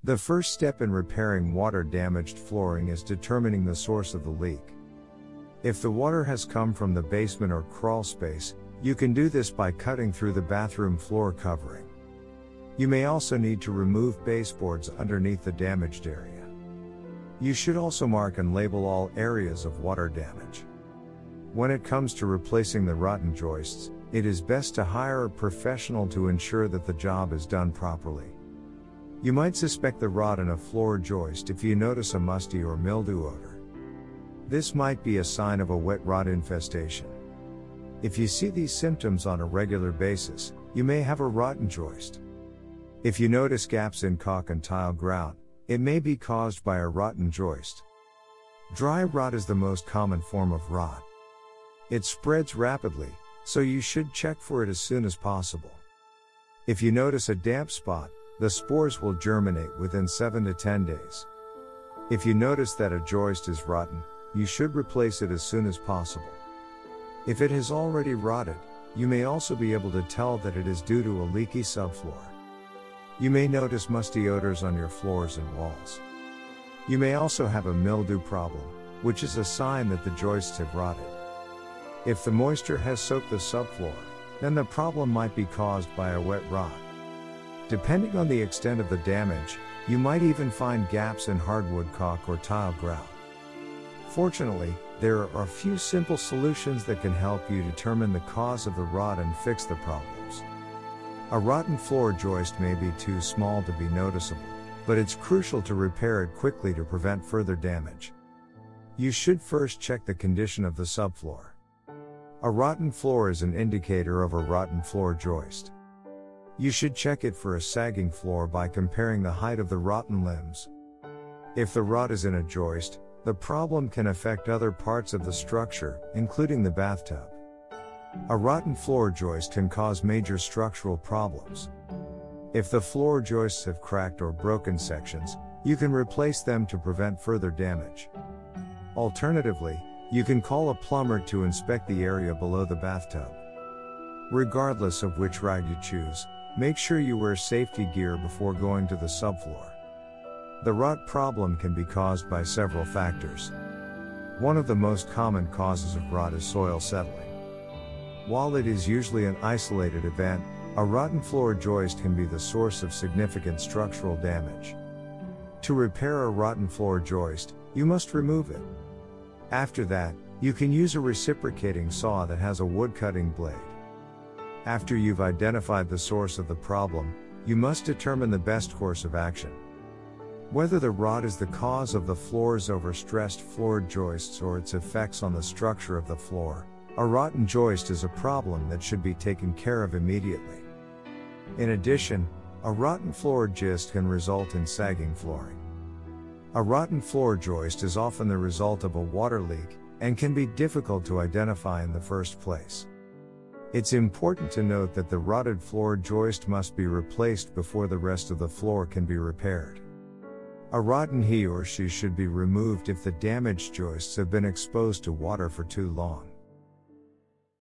The first step in repairing water-damaged flooring is determining the source of the leak. If the water has come from the basement or crawl space, you can do this by cutting through the bathroom floor covering. You may also need to remove baseboards underneath the damaged area. You should also mark and label all areas of water damage. When it comes to replacing the rotten joists, it is best to hire a professional to ensure that the job is done properly. You might suspect the rot in a floor joist if you notice a musty or mildew odor. This might be a sign of a wet rot infestation. If you see these symptoms on a regular basis, you may have a rotten joist. If you notice gaps in caulk and tile grout, it may be caused by a rotten joist. Dry rot is the most common form of rot. It spreads rapidly, so you should check for it as soon as possible. If you notice a damp spot, the spores will germinate within 7 to 10 days. If you notice that a joist is rotten, you should replace it as soon as possible. If it has already rotted, you may also be able to tell that it is due to a leaky subfloor. You may notice musty odors on your floors and walls. You may also have a mildew problem, which is a sign that the joists have rotted. If the moisture has soaked the subfloor, then the problem might be caused by a wet rot. Depending on the extent of the damage, you might even find gaps in hardwood caulk or tile grout. Fortunately, there are a few simple solutions that can help you determine the cause of the rot and fix the problems. A rotten floor joist may be too small to be noticeable, but it's crucial to repair it quickly to prevent further damage. You should first check the condition of the subfloor. A rotten floor is an indicator of a rotten floor joist. You should check it for a sagging floor by comparing the height of the rotten limbs. If the rot is in a joist, the problem can affect other parts of the structure, including the bathtub. A rotten floor joist can cause major structural problems. If the floor joists have cracked or broken sections, you can replace them to prevent further damage. Alternatively, you can call a plumber to inspect the area below the bathtub. Regardless of which route you choose, make sure you wear safety gear before going to the subfloor. The rot problem can be caused by several factors. One of the most common causes of rot is soil settling. While it is usually an isolated event, a rotten floor joist can be the source of significant structural damage. To repair a rotten floor joist, you must remove it. After that, you can use a reciprocating saw that has a wood-cutting blade. After you've identified the source of the problem, you must determine the best course of action. Whether the rot is the cause of the floor's overstressed floor joists or its effects on the structure of the floor, a rotten joist is a problem that should be taken care of immediately. In addition, a rotten floor joist can result in sagging flooring. A rotten floor joist is often the result of a water leak, and can be difficult to identify in the first place. It's important to note that the rotted floor joist must be replaced before the rest of the floor can be repaired. A rotten he or she should be removed if the damaged joists have been exposed to water for too long.